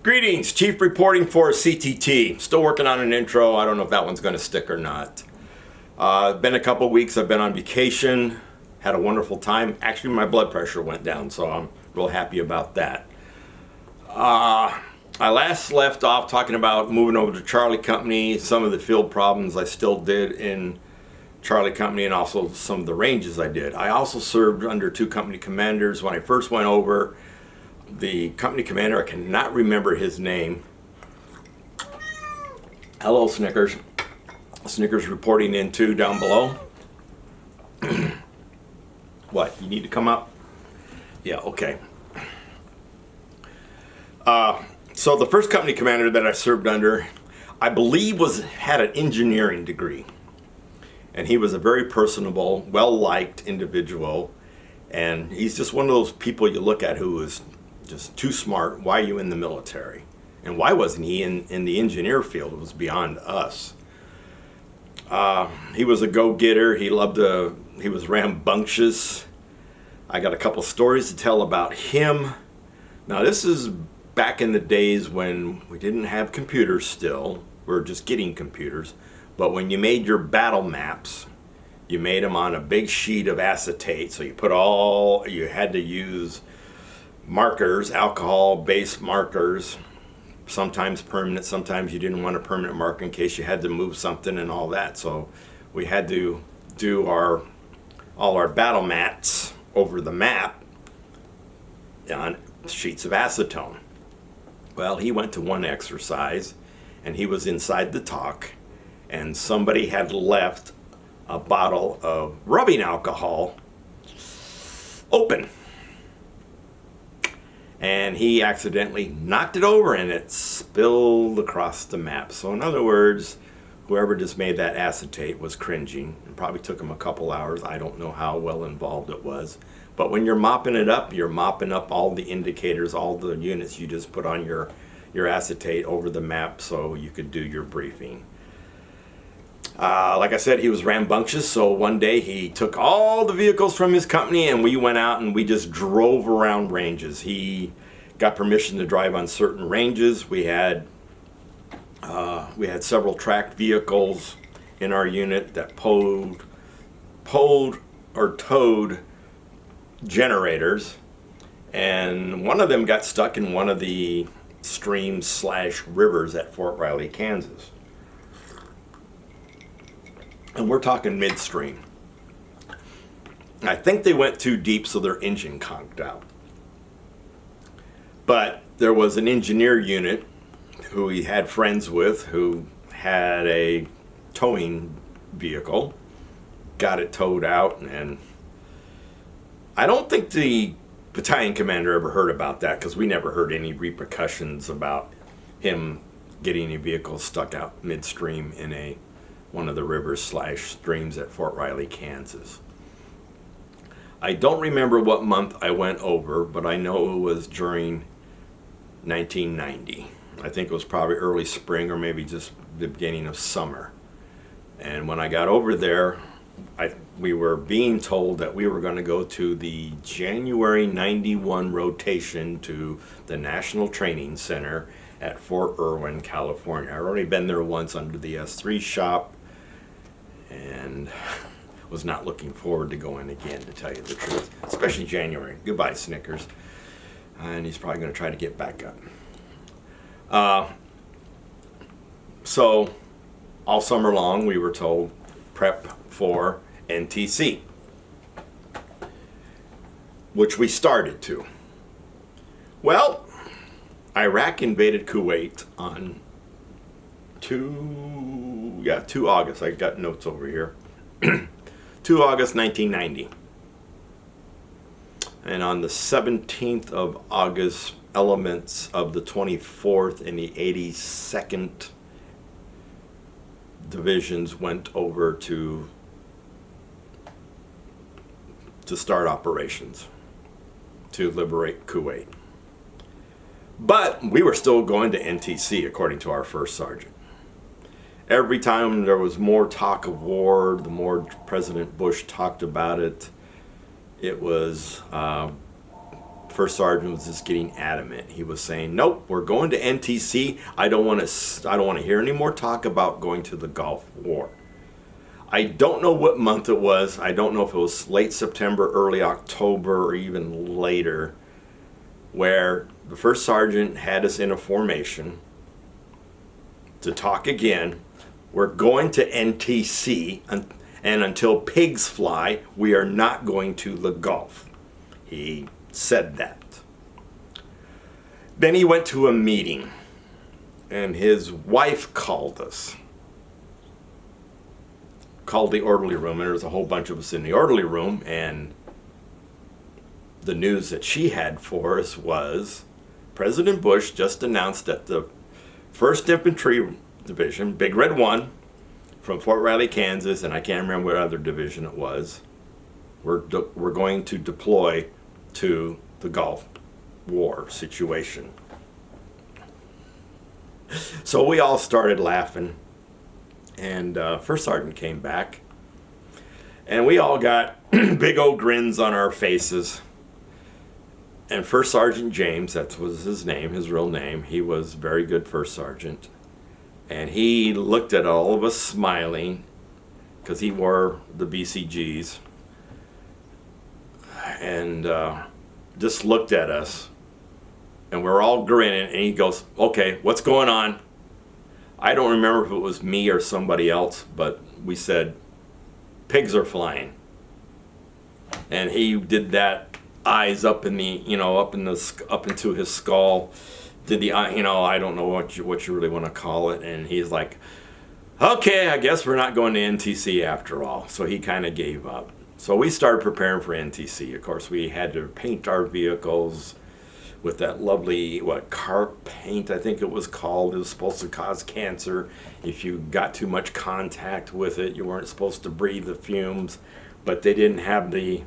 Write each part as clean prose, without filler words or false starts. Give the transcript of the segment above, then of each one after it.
Greetings, Chief reporting for CTT. Still working on an intro. I don't know if that one's going to stick or not. Been a couple weeks. I've been on vacation. Had a wonderful time. Actually, my blood pressure went down, so I'm real happy about that. I last left off talking about moving over to Charlie Company, some of the field problems I still did in Charlie Company, and also some of the ranges I did. I also served under two company commanders. When I first went over, the company commander, I cannot remember his name. Hello, Snickers. Snickers reporting in too down below. What, you need to come up? Yeah, okay. So the first company commander that I served under, I believe had an engineering degree. And he was a very personable, well-liked individual. And he's just one of those people you look at who is just too smart. Why are you in the military? And why wasn't he in the engineer field? It was beyond us. He was a go-getter. He was rambunctious. I got a couple stories to tell about him. Now, this is back in the days when we didn't have computers still. We were just getting computers. But when you made your battle maps, you made them on a big sheet of acetate. So you had to use markers, alcohol-based markers, sometimes permanent, sometimes you didn't want a permanent marker in case you had to move something and all that. So we had to do all our battle mats over the map on sheets of acetone. Well, he went to one exercise and he was inside the talk, and somebody had left a bottle of rubbing alcohol open. And he accidentally knocked it over and it spilled across the map. So in other words, whoever just made that acetate was cringing. It probably took him a couple hours. I don't know how well involved it was. But when you're mopping it up, you're mopping up all the indicators, all the units you just put on your acetate over the map so you could do your briefing. Like I said, he was rambunctious, so one day he took all the vehicles from his company and we went out and we just drove around ranges. He got permission to drive on certain ranges. We had several tracked vehicles in our unit that pulled or towed generators, and one of them got stuck in one of the streams/rivers at Fort Riley, Kansas. And we're talking midstream. I think they went too deep so their engine conked out. But there was an engineer unit who he had friends with who had a towing vehicle, got it towed out, and I don't think the battalion commander ever heard about that because we never heard any repercussions about him getting a vehicle stuck out midstream in one of the rivers/streams at Fort Riley, Kansas. I don't remember what month I went over, but I know it was during 1990. I think it was probably early spring or maybe just the beginning of summer. And when I got over there, we were being told that we were going to go to the January 91 rotation to the National Training Center at Fort Irwin, California. I'd already been there once under the S3 shop and was not looking forward to going again, to tell you the truth, especially January. Goodbye, Snickers. And he's probably going to try to get back up. So all summer long we were told prep for NTC, which we started to. Well, Iraq invaded Kuwait on 2 August. I got notes over here. 2 August 1990. And on the 17th of August, elements of the 24th and the 82nd divisions went over to start operations to liberate Kuwait. But we were still going to NTC, according to our first sergeant. Every time there was more talk of war, the more President Bush talked about it, it was first sergeant was just getting adamant. He was saying, "Nope, we're going to NTC. I don't want to hear any more talk about going to the Gulf War." I don't know what month it was. I don't know if it was late September, early October, or even later, where the first sergeant had us in a formation to talk again. We're going to NTC, and until pigs fly, we are not going to the Gulf. He said that. Then he went to a meeting, and his wife called us. Called the orderly room, and there was a whole bunch of us in the orderly room, and the news that she had for us was President Bush just announced that the 1st Infantry Division, Big Red 1, from Fort Riley, Kansas, and I can't remember what other division it was, we're going to deploy to the Gulf War situation. So we all started laughing, and First Sergeant came back, and we all got big old grins on our faces. And First Sergeant James, that was his name, his real name, he was very good First Sergeant. And he looked at all of us smiling, because he wore the BCGs, and just looked at us. And we're all grinning, and he goes, "Okay, what's going on?" I don't remember if it was me or somebody else, but we said, "Pigs are flying." And he did that, eyes up in the, up into his skull. Did the, I don't know what you really want to call it. And he's like, "Okay, I guess we're not going to NTC after all." So he kind of gave up. So we started preparing for NTC. Of course, we had to paint our vehicles with that lovely, carp paint, I think it was called. It was supposed to cause cancer. If you got too much contact with it, you weren't supposed to breathe the fumes. But they didn't have the...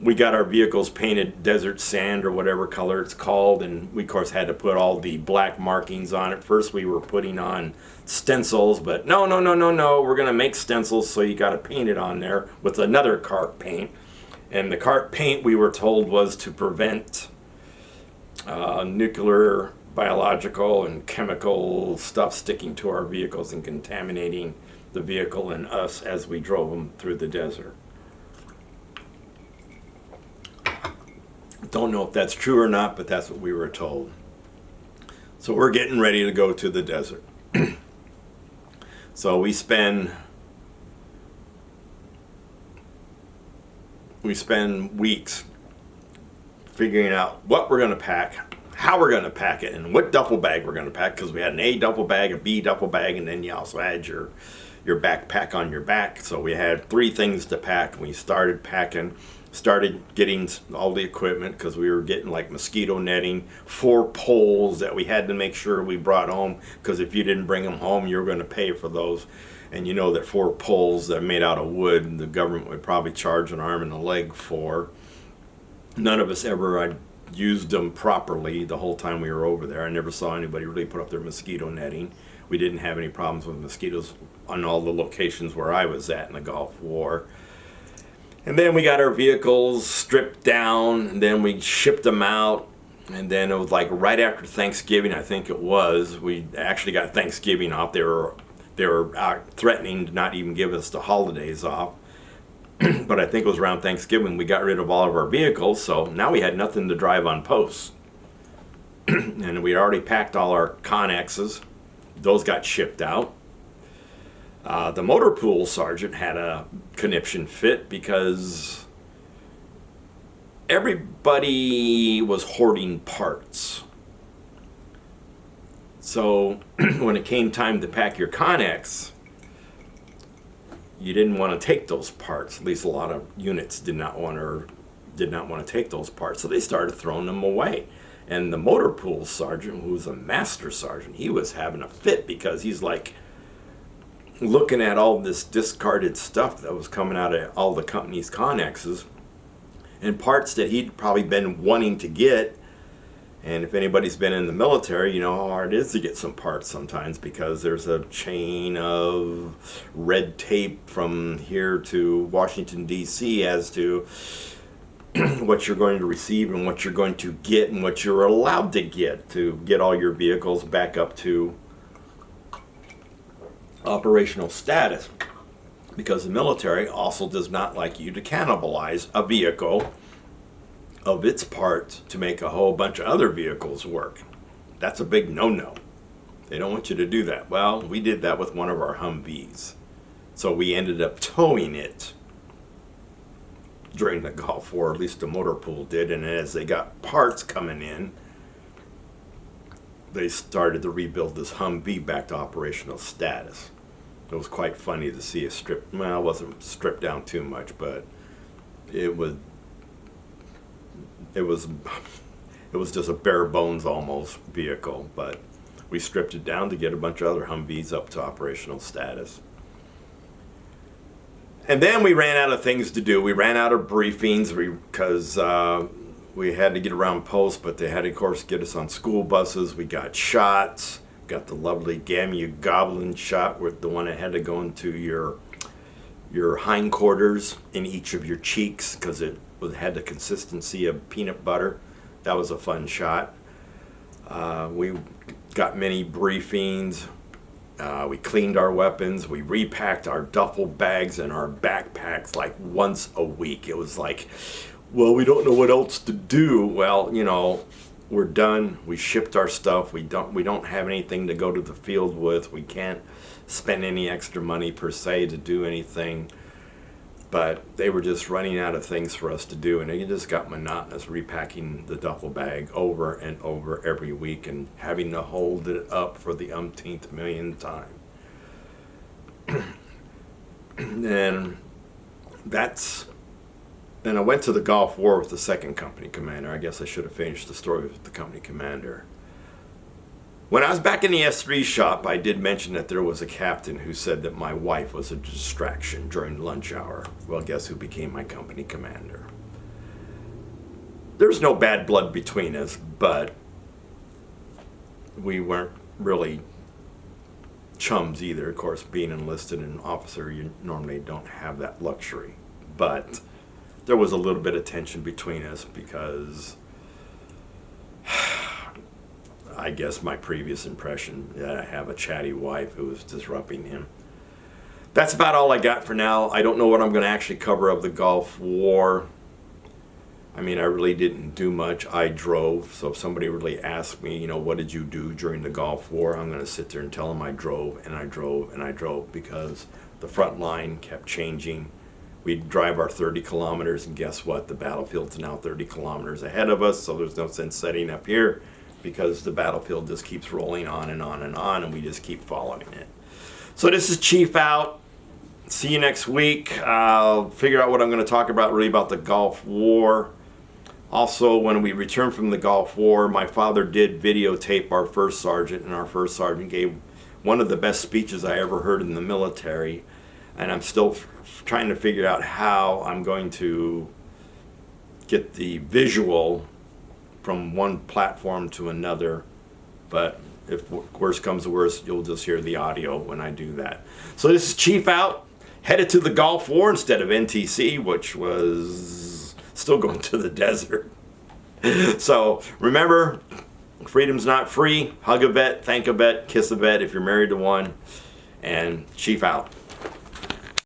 We got our vehicles painted desert sand or whatever color it's called, and we, of course, had to put all the black markings on it. First, we were putting on stencils, but no, we're going to make stencils, so you got to paint it on there with another carp paint. And the carp paint, we were told, was to prevent nuclear, biological, and chemical stuff sticking to our vehicles and contaminating the vehicle and us as we drove them through the desert. Don't know if that's true or not, but that's what we were told. So we're getting ready to go to the desert. So we spend weeks figuring out what we're going to pack, how we're going to pack it, and what duffel bag we're going to pack, because we had an A duffel bag, a B duffel bag, and then you also had your backpack on your back. So we had 3 things to pack. We started packing, started getting all the equipment, because we were getting like mosquito netting, 4 poles that we had to make sure we brought home, because if you didn't bring them home, you were going to pay for those. And you know that 4 poles that are made out of wood, the government would probably charge an arm and a leg for. None of us ever used them properly the whole time we were over there. I never saw anybody really put up their mosquito netting. We didn't have any problems with mosquitoes on all the locations where I was at in the Gulf War. And then we got our vehicles stripped down, and then we shipped them out. And then it was like right after Thanksgiving, I think it was, we actually got Thanksgiving off. They were out threatening to not even give us the holidays off. But I think it was around Thanksgiving we got rid of all of our vehicles, so now we had nothing to drive on post. And we already packed all our Connexes. Those got shipped out. The motor pool sergeant had a conniption fit because everybody was hoarding parts. So when it came time to pack your Connex, you didn't want to take those parts. At least a lot of units did not want to take those parts, so they started throwing them away. And the motor pool sergeant, who was a master sergeant, he was having a fit because he's like looking at all this discarded stuff that was coming out of all the company's Connexes and parts that he'd probably been wanting to get. And if anybody's been in the military, you know how hard it is to get some parts sometimes, because there's a chain of red tape from here to Washington, D.C. as to what you're going to receive and what you're going to get and what you're allowed to get all your vehicles back up to operational status. Because the military also does not like you to cannibalize a vehicle of its parts to make a whole bunch of other vehicles work. That's a big no-no. They don't want you to do that. Well, we did that with one of our Humvees. So we ended up towing it during the Gulf War, at least the motor pool did, and as they got parts coming in, they started to rebuild this Humvee back to operational status. It was quite funny to see it stripped. Well, it wasn't stripped down too much, but it was just a bare bones almost vehicle. But we stripped it down to get a bunch of other Humvees up to operational status. And then we ran out of things to do. We ran out of briefings because we had to get around post, but they had to, of course, get us on school buses. We got shots. Got the lovely Gamma Goblin shot with the one that had to go into your hindquarters in each of your cheeks because it had the consistency of peanut butter. That was a fun shot. We got many briefings. We cleaned our weapons. We repacked our duffel bags and our backpacks like once a week. It was like, well, we don't know what else to do. Well, you know, we're done. We shipped our stuff. We don't have anything to go to the field with. We can't spend any extra money per se to do anything. But they were just running out of things for us to do, and it just got monotonous repacking the duffel bag over and over every week and having to hold it up for the umpteenth millionth time. And then I went to the Gulf War with the second company commander. I guess I should have finished the story with the company commander. When I was back in the S3 shop, I did mention that there was a captain who said that my wife was a distraction during lunch hour. Well, guess who became my company commander? There's no bad blood between us, but we weren't really chums either. Of course, being enlisted and an officer, you normally don't have that luxury. But there was a little bit of tension between us because I guess my previous impression that I have a chatty wife who was disrupting him. That's about all I got for now. I don't know what I'm going to actually cover of the Gulf War. I mean, I really didn't do much. I drove. So if somebody really asked me, you know, what did you do during the Gulf War? I'm going to sit there and tell them I drove and I drove and I drove because the front line kept changing. We'd drive our 30 kilometers and guess what? The battlefield's now 30 kilometers ahead of us. So there's no sense setting up here because the battlefield just keeps rolling on and on and on and we just keep following it. So this is Chief out. See you next week. I'll figure out what I'm going to talk about really about the Gulf War. Also, when we returned from the Gulf War, my father did videotape our first sergeant, and our first sergeant gave one of the best speeches I ever heard in the military. And I'm still trying to figure out how I'm going to get the visual from one platform to another. But if worse comes to worse, you'll just hear the audio when I do that. So this is Chief out, headed to the Gulf War instead of NTC, which was still going to the desert. So remember, freedom's not free. Hug a vet, thank a vet, kiss a vet if you're married to one, and Chief out.